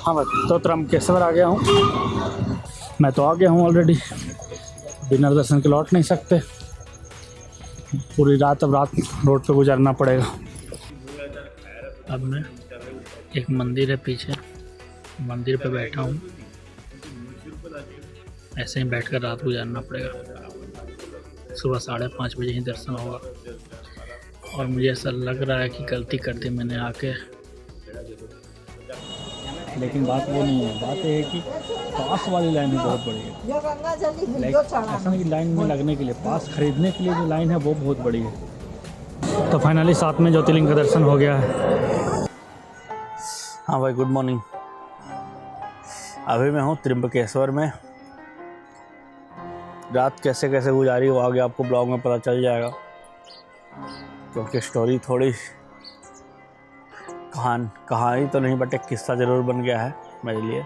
हाँ भाई, तो त्र्यंबकेश्वर आ गया हूँ। मैं तो आ गया हूँ ऑलरेडी। बिना दर्शन के लौट नहीं सकते। पूरी रात अब रात रोड पे गुजारना पड़ेगा। अब मैं एक मंदिर है पीछे, मंदिर पे बैठा हूँ। ऐसे ही बैठकर रात गुजारना पड़ेगा। सुबह 5:30 बजे ही दर्शन होगा। और मुझे ऐसा लग रहा है कि गलती कर दी मैंने आके। लेकिन बात वो नहीं है, बात ये है कि पास वाली लाइन बहुत बड़ी है। ऐसा नहीं कि लाइन में लगने के लिए, पास खरीदने के लिए जो लाइन है वो बहुत बड़ी है। तो फाइनली 7 में ज्योतिर्लिंग का दर्शन हो गया है। हाँ भाई, गुड मॉर्निंग। अभी मैं हूँ त्र्यंबकेश्वर में। रात कैसे कैसे गुजारी वो आगे आपको ब्लॉग में पता चल जाएगा, क्योंकि स्टोरी थोड़ी कहानी तो नहीं बट एक किस्सा ज़रूर बन गया है मेरे लिए।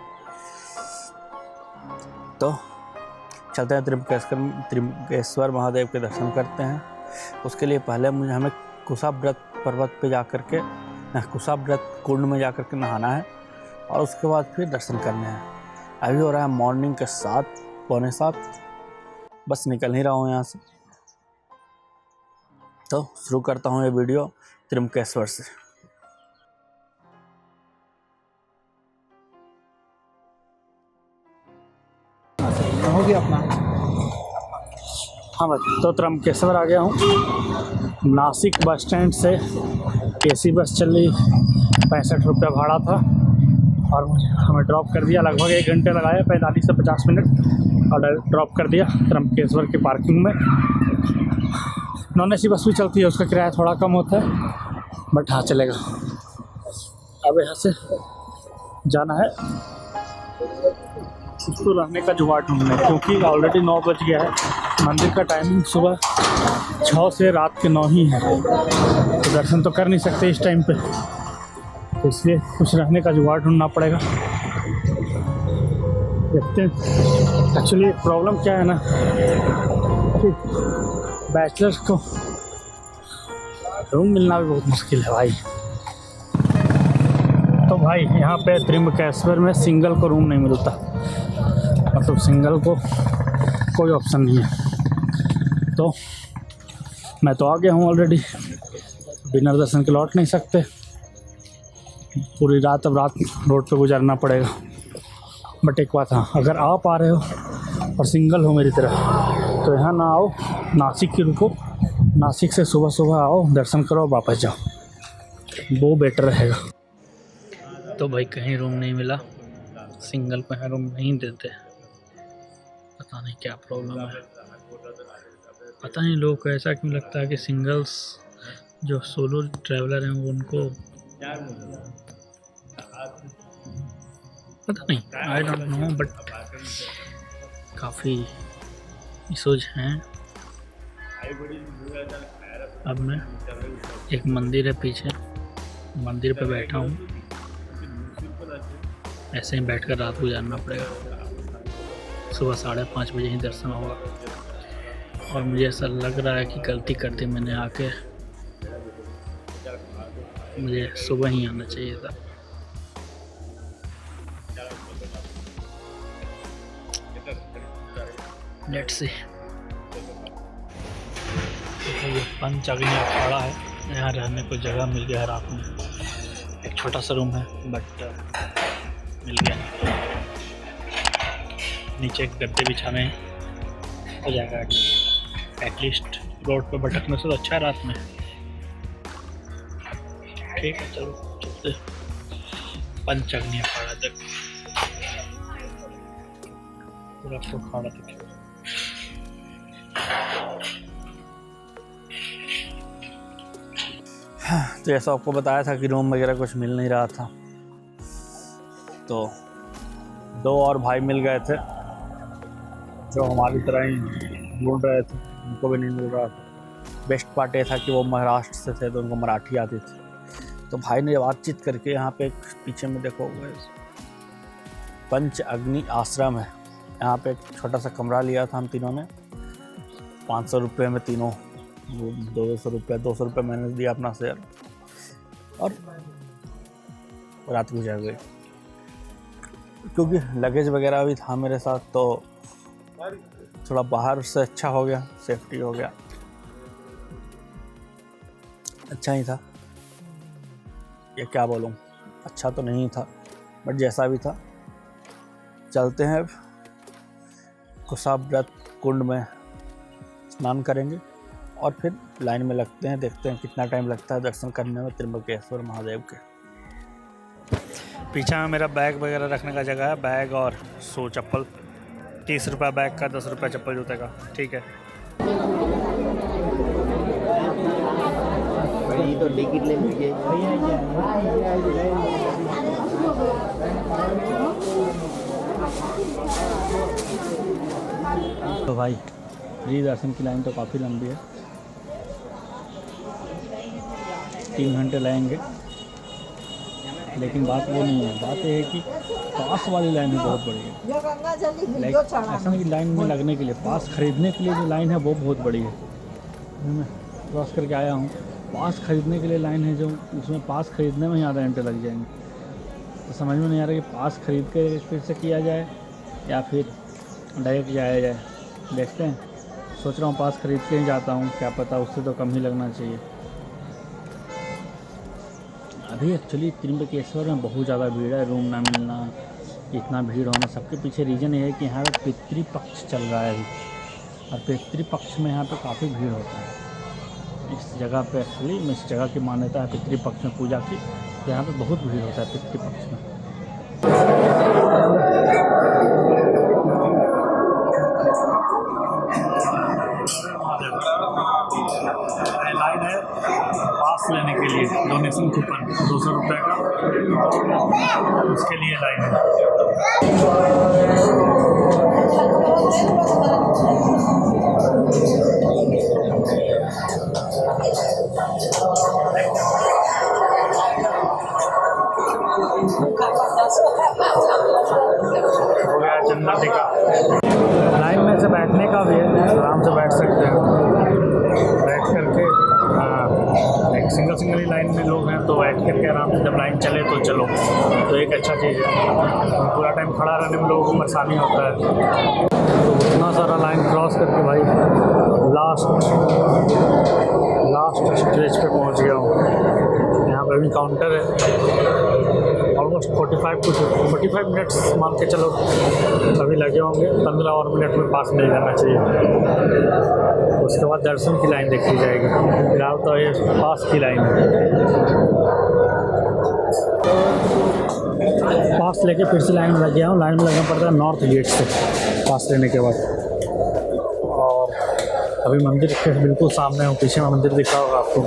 तो चलते हैं त्र्यंबकेश्वर महादेव के दर्शन करते हैं। उसके लिए पहले हमें कुशाव्रत पर्वत पे जाकर के कुशाव्रत कुंड में जाकर के नहाना है और उसके बाद फिर दर्शन करने हैं। अभी हो रहा है मॉर्निंग के 7, पौने 7। बस निकल ही रहा हूँ यहाँ से। तो शुरू करता हूँ ये वीडियो त्र्यंबकेश्वर से। हो गया अपना। हाँ भाई, तो त्र्यंबकेश्वर आ गया हूँ। नासिक बस स्टैंड से एसी बस चली, 65 रुपया भाड़ा था और हमें ड्रॉप कर दिया। लगभग 1 घंटे लगाया, 45 से 50 मिनट, और ड्रॉप कर दिया त्र्यंबकेश्वर की पार्किंग में। नॉन एसी बस भी चलती है, उसका किराया थोड़ा कम होता है, बट हाँ चलेगा। अब यहाँ से जाना है उसको रहने का जुगाड़ ढूंढने, क्योंकि ऑलरेडी 9 बज गया है। मंदिर का टाइमिंग सुबह 6 से रात के 9 ही है, तो दर्शन तो कर नहीं सकते इस टाइम पे, तो इसलिए कुछ रहने का जुगाड़ ढूंढना पड़ेगा। देखते हैं। एक्चुअली प्रॉब्लम क्या है ना कि बैचलर्स को रूम मिलना भी बहुत मुश्किल है भाई। तो भाई यहाँ पे त्र्यंबकेश्वर में सिंगल को रूम नहीं मिलता, मतलब सिंगल को कोई ऑप्शन नहीं है। तो मैं तो आ गया हूँ ऑलरेडी। बिना दर्शन के लौट नहीं सकते। पूरी रात अब रात रोड पे गुजारना पड़ेगा। बट एक बात, हाँ, अगर आप आ रहे हो और सिंगल हो मेरी तरह, तो यहाँ ना आओ, नासिक की रुको। नासिक से सुबह सुबह आओ, दर्शन करो, वापस जाओ, वो बेटर रहेगा। तो भाई कहीं रूम नहीं मिला, सिंगल पे है रूम नहीं देते। पता नहीं क्या प्रॉब्लम है, पता नहीं लोगों को ऐसा क्यों लगता है कि सिंगल्स जो सोलो ट्रैवलर हैं उनको पता नहीं, आई डोंट नो, बट काफ़ी इश्यूज हैं। अब मैं एक मंदिर है पीछे, मंदिर पे बैठा हूँ। ऐसे ही बैठकर रात गुजारना पड़ेगा। सुबह 5:30 बजे ही दर्शन होगा। और मुझे ऐसा लग रहा है कि गलती कर दी मैंने आके, मुझे सुबह ही आना चाहिए था। Let's see. ये पंचअग्नि अखाड़ा है, यहाँ रहने को जगह मिल गया है रात में। एक छोटा सा रूम है बट मिल गया। नीचे एक गद्दे बिछाने हो जाएगा एटलीस्ट। रोड पे भटकने से तो अच्छा है रात में। ठीक है, चलो चलते। पंचअग्नि अखाड़ा तक पूरा अखाड़ा तक। तो जैसा आपको बताया था कि रूम वगैरह कुछ मिल नहीं रहा था, तो 2 और भाई मिल गए थे जो हमारी तरह ही ढूंढ रहे थे, उनको भी नहीं मिल रहा था। बेस्ट पार्ट ये था कि वो महाराष्ट्र से थे तो उनको मराठी आती थी। तो भाई ने बातचीत करके, यहाँ पे एक पीछे में देखो पंचअग्नि आश्रम है, यहाँ पे एक छोटा सा कमरा लिया था हम तीनों ने। 500 रुपये में तीनों, 200 रुपये मैंने दिया अपना शेयर, और रात गुजर गई। क्योंकि लगेज वगैरह भी था मेरे साथ, तो थोड़ा बाहर से अच्छा हो गया, सेफ्टी हो गया, अच्छा ही था। ये क्या बोलूँ, अच्छा तो नहीं था, बट जैसा भी था चलते हैं। अब कुशाव्रत कुंड में स्नान करेंगे और फिर लाइन में लगते हैं, देखते हैं कितना टाइम लगता है दर्शन करने में त्र्यंबकेश्वर महादेव के। पीछे में मेरा बैग वगैरह रखने का जगह है, बैग और शू चप्पल, 30 रुपये बैग का, 10 रुपये चप्पल जूते का, ठीक है। तो टिकट ले लीजिए। तो भाई फ्री दर्शन की लाइन तो काफ़ी लंबी है, 3 घंटे लगेंगे, लेकिन बात वो नहीं है। बात ये है कि पास वाली लाइन ही बहुत बड़ी है। लाइक ऐसा नहीं कि लाइन में लगने के लिए, पास खरीदने के लिए जो लाइन है वो बहुत बड़ी है। मैं क्रॉस करके आया हूँ, पास खरीदने के लिए लाइन है जो, उसमें पास खरीदने में ही आधा घंटे लग जाएंगे। तो समझ में नहीं आ रहा कि पास खरीद के फिर से किया जाए या फिर डायरेक्ट जाया जाए। देखते हैं, सोच रहा हूँ पास खरीद के ही जाता हूँ, क्या पता उससे तो कम ही लगना चाहिए। अभी एक्चुअली त्र्यंबकेश्वर में बहुत ज़्यादा भीड़ है, रूम ना मिलना, इतना भीड़ होना, सबके पीछे रीज़न ये है कि यहाँ पे पितृपक्ष चल रहा है अभी, और पितृपक्ष में यहाँ पे काफ़ी भीड़ होता है। इस जगह पे एक्चुअली इस जगह की मान्यता है पितृपक्ष में पूजा की, तो यहाँ पे बहुत भीड़ होता है पितृपक्ष में। लाइन है पास लेने के लिए, डोनेशन कूपन 200 रुपये का, उसके लिए लाइन है। हो गया चंदा टीका। लाइन में से बैठने का भी है, आराम से बैठ सकते हैं, बैठ करके एक सिंगल ही लाइन में लोग हैं तो बैठ करके आराम से, जब लाइन चले तो चलो, तो एक अच्छा चीज़ है। पूरा टाइम खड़ा रहने में लोगों को परेशानी होता है। तो उतना सारा लाइन क्रॉस करके भाई लास्ट स्टेज पे पहुंच गया हूँ। यहाँ पे भी काउंटर है, ऑलमोस्ट 45 मिनट्स मान के चलो अभी लगे होंगे, 15 और मिनट में पास मिल जाना चाहिए। उसके बाद दर्शन की लाइन देखी जाएगी, फिलहाल तो ये पास की लाइन है। पास लेके फिर से लाइन में लग गया हूँ। लाइन में लगना पड़ता है नॉर्थ गेट से पास लेने के बाद। और अभी मंदिर के बिल्कुल सामने हूँ, पीछे में मंदिर दिखा होगा आपको।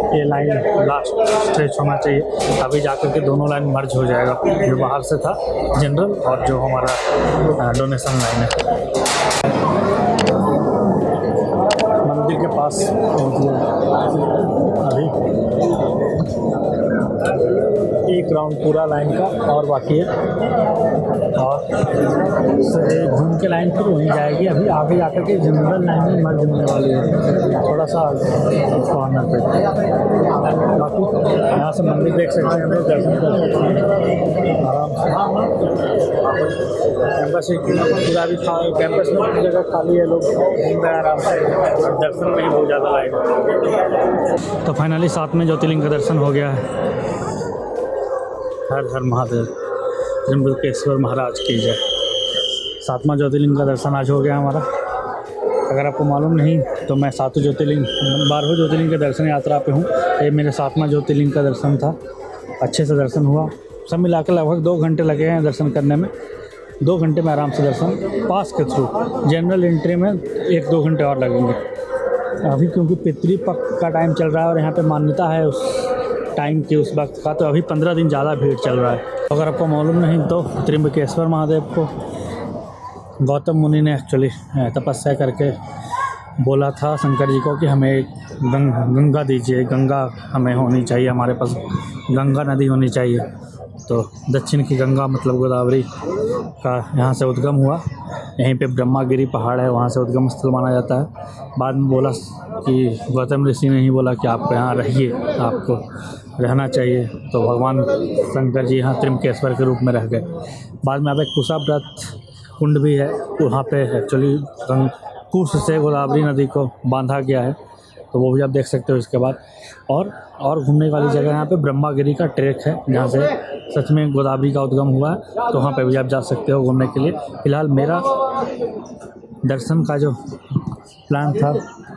ये लाइन लास्ट स्ट्रेच होना चाहिए, अभी जाकर के दोनों लाइन मर्ज हो जाएगा, जो बाहर से था जनरल और जो हमारा डोनेशन लाइन है। मंदिर के पास अभी एक राउंड पूरा लाइन का और बाकी है, और घूम के लाइन फिर वहीं जाएगी। अभी आगे जाकर के जनरल लाइन में मर्ज होने वाली है, थोड़ा सा कॉर्नर पे। बाकी यहाँ से मंदिर देख सकते हैं, हम लोग दर्शन कर सकते हैं आराम से। कैंपस पूरा भी था, कैंपस में पूरी जगह खाली है, लोग घूम रहे हैं आराम से, दर्शन में ही बहुत ज़्यादा लाइन। तो फाइनली 7वें ज्योतिर्लिंग का दर्शन हो गया है। हर हर महादेव, त्र्यंबकेश्वर महाराज की जय। 7वां ज्योतिर्लिंग का दर्शन आज हो गया हमारा। अगर आपको मालूम नहीं तो मैं 7 ज्योतिर्लिंग 12वें ज्योतिर्लिंग के दर्शन यात्रा पे हूँ। ये मेरे 7वां ज्योतिर्लिंग का दर्शन था, अच्छे से दर्शन हुआ। सब मिलाकर लगभग 2 घंटे लगे हैं दर्शन करने में। 2 घंटे में आराम से दर्शन, पास के थ्रू। जनरल एंट्री में 1-2 घंटे और लगेंगे। अभी क्योंकि पितृपक्ष का टाइम चल रहा है और यहाँ पे मान्यता है उस टाइम की, उस वक्त का, तो अभी 15 दिन ज़्यादा भीड़ चल रहा है। अगर आपको मालूम नहीं तो त्र्यंबकेश्वर महादेव को गौतम मुनि ने एक्चुअली तपस्या करके बोला था शंकर जी को कि हमें गंगा दीजिए, गंगा हमें होनी चाहिए, हमारे पास गंगा नदी होनी चाहिए। तो दक्षिण की गंगा मतलब गोदावरी का यहाँ से उद्गम हुआ। यहीं पे ब्रह्मागिरी पहाड़ है, वहाँ से उद्गम स्थल माना जाता है। बाद में बोला कि गौतम ऋषि ने ही बोला कि आप यहाँ रहिए, आपको रहना चाहिए, तो भगवान शंकर जी यहाँ त्र्यंबकेश्वर के रूप में रह गए। बाद में यहाँ पे कुशाव्रत कुंड भी है, वहाँ पे एक्चुअली कुश से गोदावरी नदी को बांधा गया है, तो वो भी आप देख सकते हो। इसके बाद और घूमने वाली जगह यहाँ पे ब्रह्मागिरी का ट्रैक है, जहाँ से सच में गोदावरी का उद्गम हुआ है, तो वहाँ पे भी आप जा सकते हो घूमने के लिए। फ़िलहाल मेरा दर्शन का जो प्लान था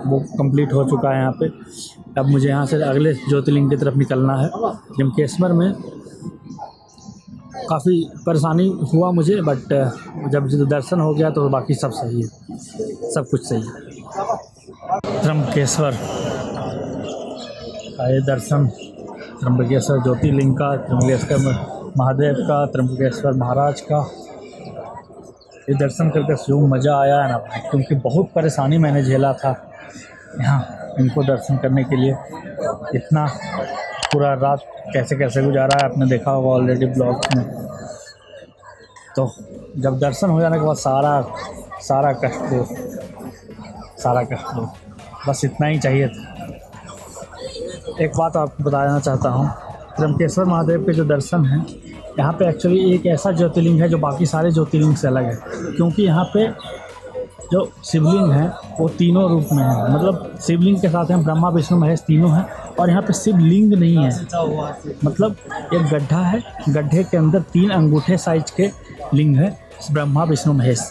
वो कंप्लीट हो चुका है यहाँ पे। अब मुझे यहाँ से अगले ज्योतिर्लिंग की तरफ निकलना है। त्र्यंबकेश्वर में काफ़ी परेशानी हुआ मुझे, बट जब दर्शन हो गया तो बाकी सब सही है, सब कुछ सही है। त्र्यंबकेश्वर का ये दर्शन, त्र्यंबकेश्वर ज्योतिर्लिंग का, त्र्यंबकेश्वर महादेव का, त्र्यंबकेश्वर महाराज का, ये दर्शन करके जो मज़ा आया है ना भाई, क्योंकि बहुत परेशानी मैंने झेला था यहाँ इनको दर्शन करने के लिए। इतना पूरा रात कैसे कैसे गुजारा है आपने देखा होगा ऑलरेडी ब्लॉग में। तो जब दर्शन हो जाने के बाद सारा कष्ट दो, बस इतना ही चाहिए था। एक बात आपको बताना चाहता हूँ, त्र्यंबकेश्वर महादेव के जो दर्शन हैं, यहाँ पे एक्चुअली एक ऐसा ज्योतिर्लिंग है जो बाकी सारे ज्योतिर्लिंग से अलग है, क्योंकि यहाँ पे जो शिवलिंग है वो तीनों रूप में है। मतलब शिवलिंग के साथ हैं ब्रह्मा विष्णु महेश तीनों हैं, और यहाँ पे शिवलिंग नहीं है, मतलब एक गड्ढा है, गड्ढे के अंदर 3 अंगूठे साइज के लिंग है, ब्रह्मा विष्णु महेश।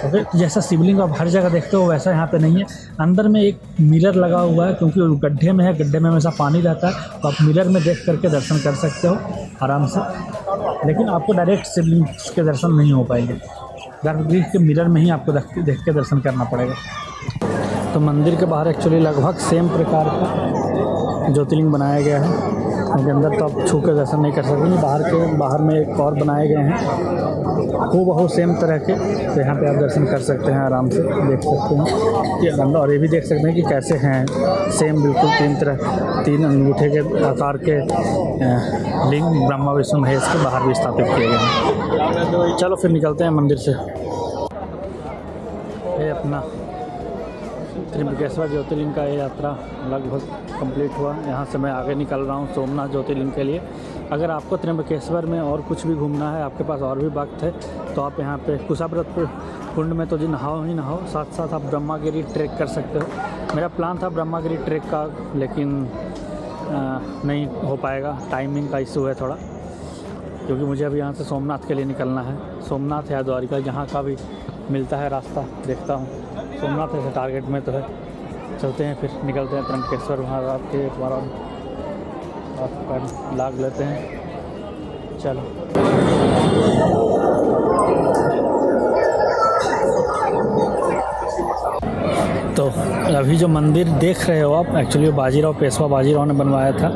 ओके, जैसा शिवलिंग आप हर जगह देखते हो वैसा यहाँ पे नहीं है। अंदर में एक मिरर लगा हुआ है, क्योंकि गड्ढे में है, गड्ढे में हमेशा पानी रहता है, तो आप मिरर में देख करके दर्शन कर सकते हो आराम से। लेकिन आपको डायरेक्ट शिवलिंग के दर्शन नहीं हो पाएंगे, गर्भगृह के मिरर में ही आपको देख के दर्शन करना पड़ेगा। तो मंदिर के बाहर एक्चुअली लगभग सेम प्रकार का ज्योतिर्लिंग बनाया गया है, उनके अंदर तो आप छू के दर्शन नहीं कर सकते। बाहर में एक और बनाए गए हैं हूबहू सेम तरह के, तो यहाँ पे आप दर्शन कर सकते हैं आराम से, देख सकते हैं कि अंदर, और ये भी देख सकते हैं कि कैसे हैं सेम बिल्कुल 3 अंगूठे के आकार के लिंग ब्रह्मा विष्णु महेश के बाहर भी स्थापित किए गए हैं। चलो फिर निकलते हैं मंदिर से। ये अपना त्र्यंबकेश्वर ज्योतिर्लिंग का ये यात्रा लगभग कंप्लीट हुआ। यहाँ से मैं आगे निकल रहा हूँ सोमनाथ ज्योतिर्लिंग के लिए। अगर आपको त्र्यंबकेश्वर में और कुछ भी घूमना है, आपके पास और भी वक्त है, तो आप यहाँ पे कुशाव्रत कुंड में तो जी नहाओ ही नहाओ, साथ साथ आप ब्रह्मागिरी ट्रैक कर सकते हो। मेरा प्लान था ब्रह्मागिरी ट्रैक का, लेकिन नहीं हो पाएगा, टाइमिंग का इशू है थोड़ा, क्योंकि मुझे अभी यहाँ से सोमनाथ के लिए निकलना है। सोमनाथ या द्वारिका जहाँ का भी मिलता है रास्ता देखता हूँ। सोमनाथ ऐसे टारगेट में तो है, चलते हैं फिर निकलते हैं त्र्यंबकेश्वर, वहाँ रात के एक बार और लाग लेते हैं। चलो तो अभी जो मंदिर देख रहे हो आप, एक्चुअली बाजीराव पेशवा बाजीराव ने बनवाया था,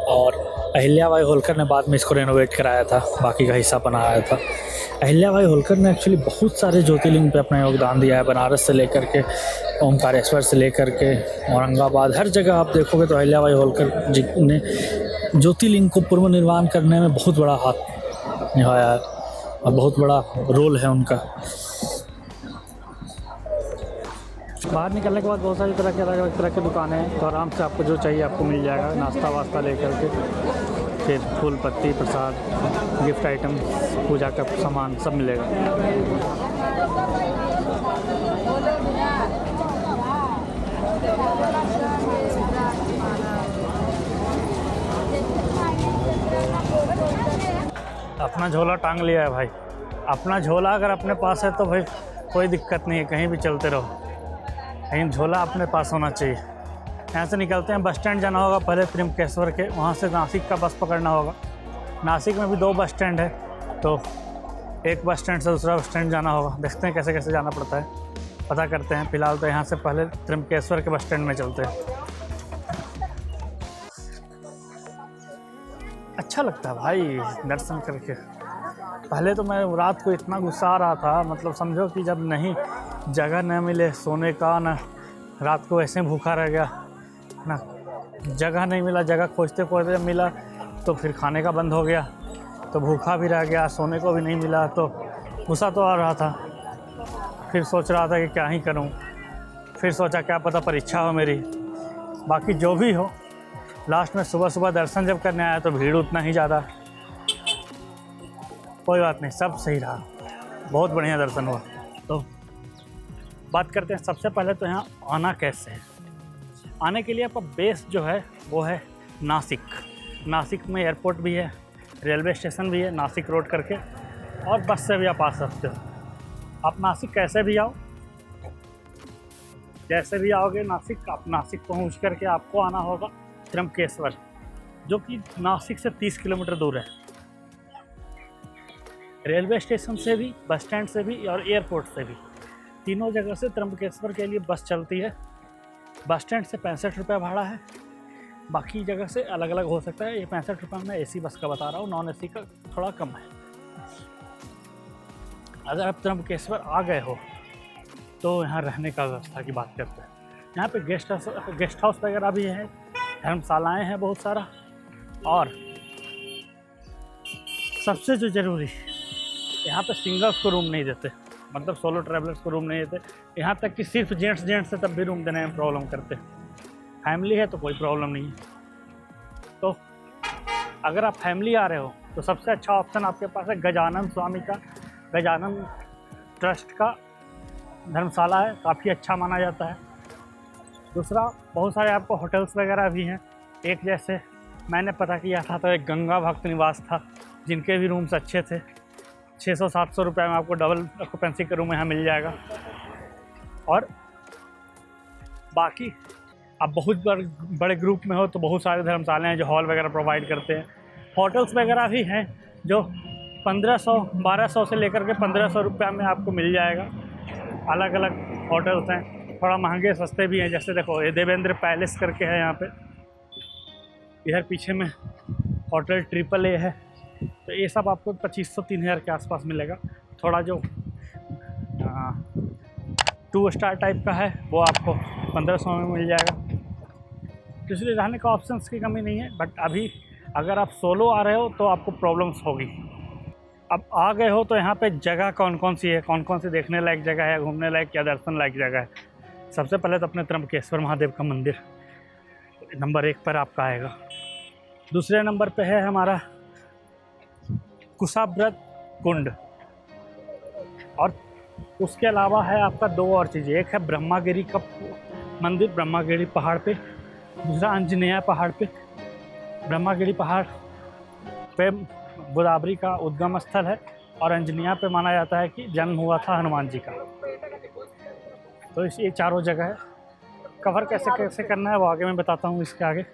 और अहिल्याबाई होलकर ने बाद में इसको रेनोवेट कराया था, बाकी का हिस्सा बनाया था। अहिल्याबाई होलकर ने एक्चुअली बहुत सारे ज्योतिर्लिंग पे अपना योगदान दिया है, बनारस से लेकर के ओमकारेश्वर से लेकर के औरंगाबाद, हर जगह आप देखोगे तो अहिल्याबाई होलकर जी ने ज्योतिर्लिंग को पूर्व निर्माण करने में बहुत बड़ा हाथ निभाया है, और बहुत बड़ा रोल है उनका। बाहर निकलने के बाद बहुत सारी तरह के अलग तरह की दुकानें हैं, तो आराम से आपको जो चाहिए आपको मिल जाएगा, नाश्ता वास्ता लेकर के, फिर फूल पत्ती प्रसाद, गिफ्ट आइटम, पूजा का सामान सब मिलेगा। अपना झोला टांग लिया है भाई, अपना झोला अगर अपने पास है तो भाई कोई दिक्कत नहीं है, कहीं भी चलते रहो, कहीं झोला अपने पास होना चाहिए। यहाँ से निकलते हैं, बस स्टैंड जाना होगा पहले त्र्यंबकेश्वर के, वहाँ से नासिक का बस पकड़ना होगा। नासिक में भी 2 बस स्टैंड है, तो एक बस स्टैंड से दूसरा बस स्टैंड जाना होगा। देखते हैं कैसे कैसे जाना पड़ता है, पता करते हैं। फिलहाल तो यहाँ से पहले त्र्यंबकेश्वर के बस स्टैंड में चलते हैं। अच्छा लगता है भाई दर्शन करके। पहले तो मैं रात को इतना गुस्सा आ रहा था, मतलब समझो कि जब नहीं जगह न मिले सोने का, ना रात को ऐसे भूखा रह गया ना, जगह नहीं मिला, जगह खोजते खोजते मिला तो फिर खाने का बंद हो गया, तो भूखा भी रह गया, सोने को भी नहीं मिला, तो गुस्सा तो आ रहा था। फिर सोच रहा था कि क्या ही करूं, फिर सोचा क्या पता परीक्षा हो मेरी। बाकी जो भी हो, लास्ट में सुबह सुबह दर्शन जब करने आया तो भीड़ उतना ही ज़्यादा। कोई बात नहीं, सब सही रहा, बहुत बढ़िया दर्शन हुआ। तो बात करते हैं सबसे पहले तो यहाँ आना कैसे है। आने के लिए आपका बेस जो है वो है नासिक। नासिक में एयरपोर्ट भी है, रेलवे स्टेशन भी है नासिक रोड करके, और बस से भी आप आ सकते हो। आप नासिक कैसे भी आओ, जैसे भी आओगे नासिक, आप नासिक पहुँच करके आपको आना होगा त्र्यंबकेश्वर, जो कि नासिक से 30 किलोमीटर दूर है। रेलवे स्टेशन से भी, बस स्टैंड से भी और एयरपोर्ट से भी, तीनों जगह से त्र्यंबकेश्वर के लिए बस चलती है। बस स्टैंड से 65 रुपये भाड़ा है, बाकी जगह से अलग अलग हो सकता है। ये 65 रुपये में एसी बस का बता रहा हूँ, नॉन एसी का थोड़ा कम है। अगर आप त्र्यंबकेश्वर आ गए हो तो यहाँ रहने का व्यवस्था की बात करते हैं। यहाँ पे गेस्ट हाउस वगैरह भी है, धर्मशालाएँ हैं बहुत सारा, और सबसे जो ज़रूरी, यहाँ पे सिंगल्स को रूम नहीं देते, मतलब सोलो ट्रैवलर्स को रूम नहीं देते। यहाँ तक कि सिर्फ जेंट्स से तब भी रूम देने में प्रॉब्लम करते हैं। फैमिली है तो कोई प्रॉब्लम नहीं है। तो अगर आप फैमिली आ रहे हो तो सबसे अच्छा ऑप्शन आपके पास है गजानन स्वामी का, गजानन ट्रस्ट का धर्मशाला है, काफ़ी अच्छा माना जाता है। दूसरा, बहुत सारे आपको होटल्स वगैरह भी हैं। एक जैसे मैंने पता किया था तो एक गंगा भक्त निवास था, जिनके भी रूम्स अच्छे थे। 600-700 रुपये में आपको डबल ऑक्यूपेंसी का रूम यहाँ मिल जाएगा। और बाकी आप बहुत बड़े ग्रुप में हो तो बहुत सारे धर्मशाले हैं जो हॉल वगैरह प्रोवाइड करते हैं। होटल्स वगैरह भी हैं जो 1200 से लेकर के 1500 रुपये में आपको मिल जाएगा। अलग अलग होटल्स हैं, थोड़ा महंगे सस्ते भी हैं। जैसे देखो, ये देवेंद्र पैलेस करके है यहाँ पे, इधर पीछे में होटल AAA है। तो ये सब आपको 2500-3000 के आसपास मिलेगा। थोड़ा जो 2 स्टार टाइप का है वो आपको 1500 में मिल जाएगा। तो इसलिए रहने का ऑप्शंस की कमी नहीं है। बट अभी अगर आप सोलो आ रहे हो तो आपको प्रॉब्लम्स होगी। अब आ गए हो तो यहाँ पे जगह कौन कौन सी है, कौन कौन सी देखने लायक जगह है, घूमने लायक या दर्शन लायक जगह है। सबसे पहले तो अपने त्र्यंबकेश्वर महादेव का मंदिर नंबर 1 पर आपका आएगा। दूसरे नंबर पे है हमारा कुशाव्रत कुंड, और उसके अलावा है आपका 2 और चीज़ें। एक है ब्रह्मागिरी का मंदिर, ब्रह्मागिरी पहाड़ पे। दूसरा अंजनेया पहाड़ पे। ब्रह्मागिरी पहाड़ पे गोदावरी का उद्गम स्थल है, और अंजनेया पे माना जाता है कि जन्म हुआ था हनुमान जी का। तो ये चारों जगह है। कवर कैसे करना है वो आगे मैं बताता हूँ। इसके आगे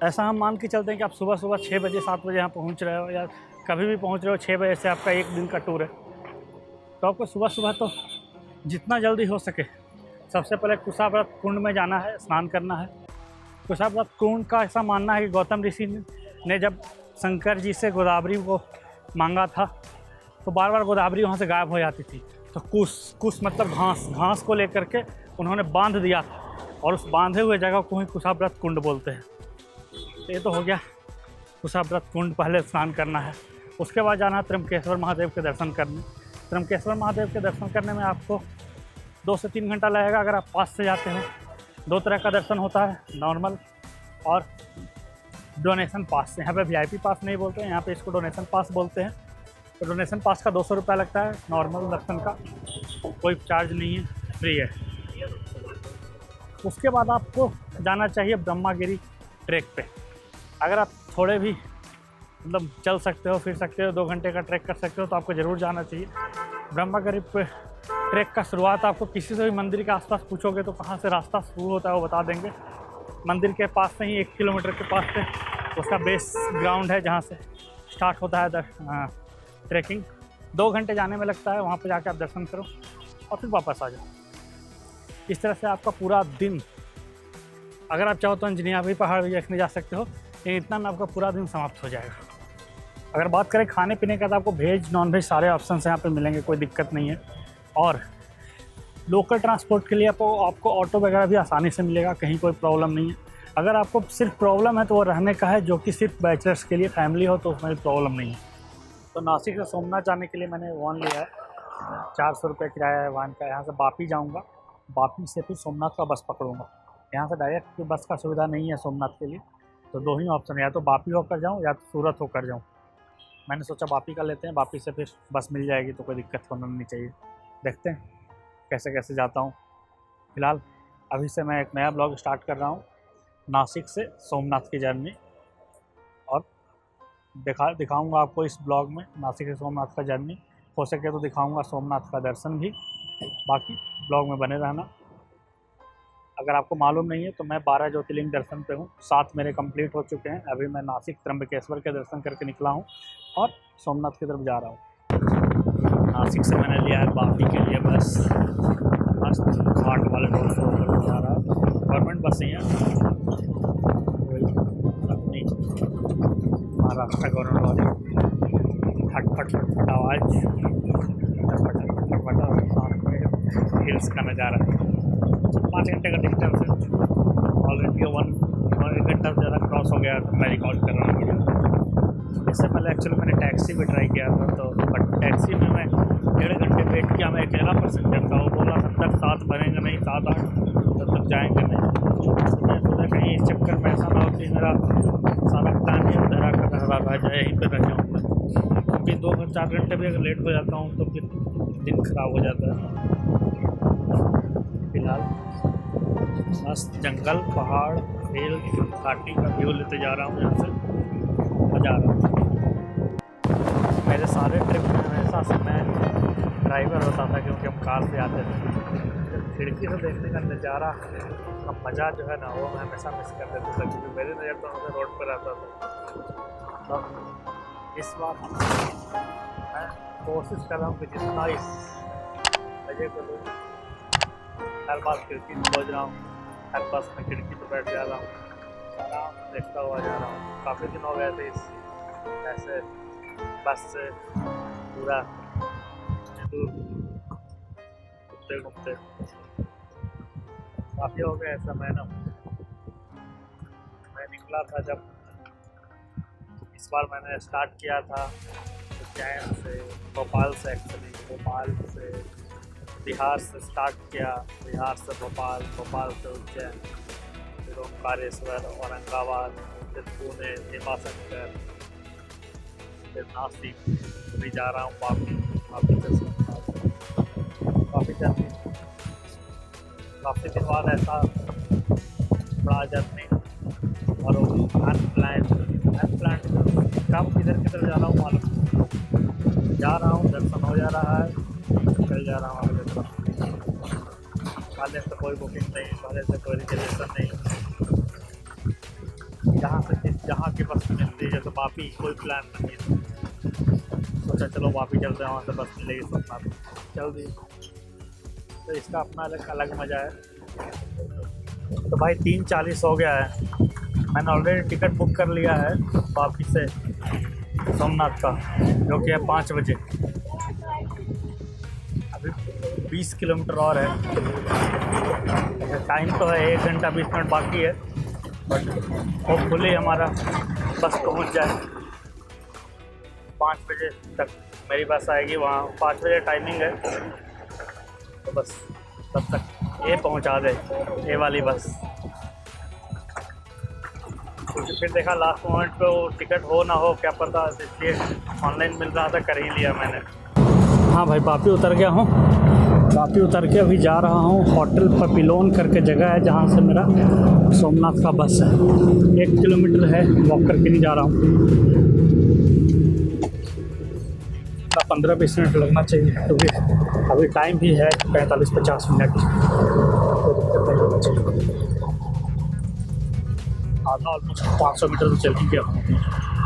ऐसा हम मान के चलते हैं कि आप सुबह 6 बजे 7 बजे यहाँ पहुँच रहे हो, या कभी भी पहुँच रहे हो, 6 बजे से आपका 1 दिन का टूर है। तो आपको सुबह तो जितना जल्दी हो सके सबसे पहले कुशाव्रत कुंड में जाना है, स्नान करना है। कुशाव्रत कुंड का ऐसा मानना है कि गौतम ऋषि ने जब शंकर जी से गोदावरी को मांगा था तो बार बार गोदावरी वहाँ से गायब हो जाती थी। तो कुश मतलब घास को लेकर के उन्होंने बांध दिया था, और उस बांधे हुए जगह को ही कुशाव्रत कुंड बोलते हैं। तो ये तो हो गया कुशाव्रत कुंड, पहले स्नान करना है। उसके बाद जाना है त्र्यंबकेश्वर महादेव के दर्शन करने। त्र्यंबकेश्वर महादेव के दर्शन करने में आपको 2 से 3 घंटा लगेगा अगर आप पास से जाते हो। 2 तरह का दर्शन होता है, नॉर्मल और डोनेशन पास। यहाँ पे VIP पास नहीं बोलते हैं, यहाँ पे इसको डोनेशन पास बोलते हैं। तो डोनेशन पास का 200 रुपये लगता है, नॉर्मल दर्शन का कोई चार्ज नहीं है, फ्री है। उसके बाद आपको जाना चाहिए ब्रह्मागिरी ट्रैक पे। अगर आप थोड़े भी मतलब चल सकते हो, फिर सकते हो, 2 घंटे का ट्रैक कर सकते हो तो आपको ज़रूर जाना चाहिए। ब्रह्मागिरी पे ट्रैक का शुरुआत आपको किसी से भी मंदिर के आसपास पूछोगे तो कहाँ से रास्ता शुरू होता है वो बता देंगे। मंदिर के पास से ही 1 किलोमीटर के पास से उसका बेस ग्राउंड है, जहाँ से स्टार्ट होता है ट्रैकिंग। 2 घंटे जाने में लगता है, वहाँ पे जाके आप दर्शन करो और फिर वापस आ जाओ। इस तरह से आपका पूरा दिन, अगर आप चाहो तो अंजनेया भी पहाड़ भी देखने जा सकते हो, लेकिन इतना में आपका पूरा दिन समाप्त हो जाएगा। अगर बात करें खाने पीने का तो आपको वेज नॉन वेज सारे ऑप्शन यहाँ पे मिलेंगे, कोई दिक्कत नहीं है। और लोकल ट्रांसपोर्ट के लिए आपको ऑटो वगैरह भी आसानी से मिलेगा, कहीं कोई प्रॉब्लम नहीं है। अगर आपको सिर्फ प्रॉब्लम है तो वो रहने का है, जो कि सिर्फ बैचलर्स के लिए, फैमिली हो तो उसमें प्रॉब्लम नहीं है। तो नासिक से सोमनाथ जाने के लिए मैंने वाहन लिया है, 400 रुपये किराया है वाहन का। यहाँ से वापी जाऊँगा, वापी से फिर सोमनाथ का बस पकड़ूँगा। यहाँ से डायरेक्ट बस का सुविधा नहीं है सोमनाथ के लिए, तो दो ही ऑप्शन है, या तो वापी होकर जाऊँ या तो सूरत होकर जाऊँ। मैंने सोचा वापी का लेते हैं, वापी से फिर बस मिल जाएगी तो कोई दिक्कत होना नहीं चाहिए। देखते हैं कैसे कैसे जाता हूँ। फ़िलहाल अभी से मैं एक नया ब्लॉग स्टार्ट कर रहा हूँ, नासिक से सोमनाथ की जर्नी, और दिखाऊंगा आपको इस ब्लॉग में नासिक से सोमनाथ का जर्नी। हो सके तो दिखाऊंगा सोमनाथ का दर्शन भी। बाकी ब्लॉग में बने रहना। अगर आपको मालूम नहीं है तो मैं 12 ज्योतिर्लिंग दर्शन पे हूँ, 7 मेरे कंप्लीट हो चुके हैं। अभी मैं नासिक त्र्यंबकेश्वर के दर्शन करके निकला हूँ और सोमनाथ की तरफ जा रहा हूँ। नासिक से मैंने लिया है वापी के लिए बस, मस्त घाट वाले रोड से होकर जा रहा है। गवर्नमेंट बस ही है, अपनी महाराष्ट्र गवर्नमेंट वाली। फट फट आवाज़, हिल्स का नज़ारा। 5 घंटे का डिस्टेंस है, ऑलरेडी 1 घंटा से ज़्यादा क्रॉस हो गया तो मैं रिकॉर्ड कर रहा हूँ वीडियो। इससे पहले एक्चुअली मैंने टैक्सी भी ट्राई किया था, तो बट टैक्सी में मैं 1.5 घंटे वेट किया। मैं अकेला पैसेंजर था, वो बोला तब तक 7 भरेंगे नहीं, 7-8 तब तक जाएंगे नहीं। तो मैं सोचा कहीं इस चक्कर में ऐसा ना हो कि मेरा सारा प्लान ही धरा कर रह जाए, यहीं पर रह जाऊँ। क्योंकि 2-4 घंटे भी अगर लेट हो जाता हूँ तो फिर दिन खराब हो जाता है। फिलहाल मस्त जंगल, पहाड़, रेल, घाटी का व्यू लेते जा रहा हूँ, यहाँ से मज़ा आ रहा है। मेरे सारे ट्रिप में हमेशा से मैं ड्राइवर होता था, क्योंकि हम कार से आते थे। खिड़की से देखने का नज़ारा का मज़ा जो है ना, वो मैं हमेशा मिस कर देता था, क्योंकि मेरी नज़र तो हमेशा रोड पर रहता था। तो इस बार मैं कोशिश कर रहा हूँ कि जितना इस मज़े को लूँ। हर बार खिड़की खोज रहा हूँ, हर बस में खिड़की पर बैठ जा रहा हूँ, आराम देखता हुआ जा रहा हूँ। काफ़ी दिन हो गए थे इस ऐसे बस से पूरा दूर घूमते घूमते, काफ़ी हो गया ऐसा। मैं निकला था जब इस बार मैंने स्टार्ट किया था उज्जैन से, भोपाल से, एक्चुअली भोपाल से बिहार से स्टार्ट किया, बिहार से भोपाल, भोपाल से उज्जैन, फिर ओंकारेश्वर, औरंगाबाद, फिर पुणे, भीमाशंकर, फिर नासिक, अभी जा रहा हूँ वापी से सोमनाथ। काफ़ी जर्नी, काफ़ी दिन बाद ऐसा बड़ा जर्नी, और वो अनप्लान्ड कब किधर जा रहा हूँ मालूम। जा रहा हूँ, दर्शन हो जा रहा है, चल जा रहा हूँ आगे तरफ। पहले से कोई बुकिंग नहीं, पहले से कोई रिजर्वेशन नहीं, जहाँ की बस मिलती है। जैसे वापी कोई प्लान नहीं है, सोचा चलो वापी चलते हैं, वहाँ से बस मिलेगी सोमनाथ, चल दी। तो इसका अपना अलग मज़ा है। तो भाई 3:40 हो गया है, मैंने ऑलरेडी टिकट बुक कर लिया है वापी से सोमनाथ का, जो कि है 5 बजे। अभी 20 किलोमीटर और है, टाइम तो है 1 घंटा 20 मिनट बाकी है, बट होपफुली हमारा बस पहुंच जाए। 5 बजे तक मेरी बस आएगी, वहाँ 5 बजे टाइमिंग है, तो बस तब तक ये पहुंचा दे ये वाली बस। क्योंकि फिर देखा लास्ट मोमेंट पे वो टिकट हो ना हो क्या पता, इसलिए ऑनलाइन मिल रहा था, कर ही लिया मैंने। हाँ भाई, वापी उतर गया हूँ। वापी उतर के अभी जा रहा हूँ होटल पपिलोन करके जगह है, जहाँ से मेरा सोमनाथ का बस है। 1 किलोमीटर है, वॉक करके नहीं जा रहा हूँ। 15-20 मिनट लगना चाहिए, क्योंकि अभी टाइम भी है 45-50 मिनट। तो दिक्कत नहीं होना चाहिए। आधा ऑलमोस्ट 500 मीटर तो चल ही गया।